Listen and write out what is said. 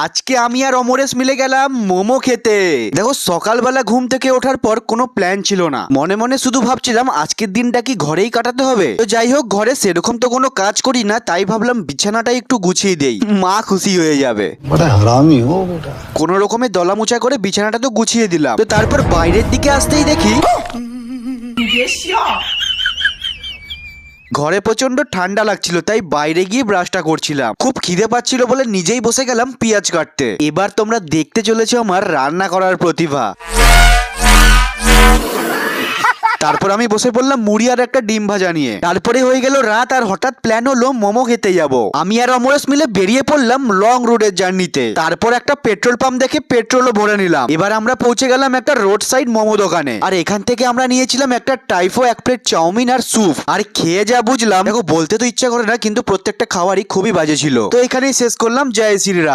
আজকে আমি আর অমরেশ মিলে গেলাম মোমো খেতে। দেখো সকালবেলা ঘুম থেকে ওঠার পর কোনো প্ল্যান ছিল না, মনে মনে শুধু ভাবছিলাম আজকের দিনটা কি ঘরেই কাটাতে হবে। তো যাই হোক, ঘরে সেরকম তো কোনো কাজ করি না, তাই ভাবলাম বিছানাটা একটু গুছিয়ে দেই, মা খুশি হয়ে যাবে। बड़ा हरामी हो बेटा। কোন রকমে দলা মোচা করে বিছানাটা তো গুছিয়ে দিলাম। তো তারপর বাইরের দিকে আসতেই দেখি ঘরে প্রচন্ড ঠান্ডা লাগছিল, তাই বাইরে গিয়ে ব্রাশটা করছিলাম। খুব খিদে পাচ্ছিল বলে নিজেই বসে গেলাম পেঁয়াজ কাটতে। এবার তোমরা দেখতে চলেছো আমার রান্না করার প্রতিভা। তারপর আমি বসে পড়লাম মুড়ি আর একটা ডিম ভাজা নিয়ে। তারপরে হয়ে গেল রাত, আর হঠাৎ প্ল্যান হলো মোমো খেতে যাব। আমি আর অমরেশ মিলে বেরিয়ে পড়লাম লং রুটের জার্নিতে। তারপর একটা পেট্রোল পাম্প দেখে পেট্রোলও ভরে নিলাম। এবার আমরা পৌঁছে গেলাম একটা রোড সাইড মোমো দোকানে, আর এখান থেকে আমরা নিয়েছিলাম একটা টাইফো, এক প্লেট চাউমিন আর স্যুপ। আর খেয়ে যা বুঝলাম, দেখো বলতে তো ইচ্ছা করে না, কিন্তু প্রত্যেকটা খাবারই খুবই বাজে ছিল। তো এখানেই শেষ করলাম। জয় শ্রীরাম।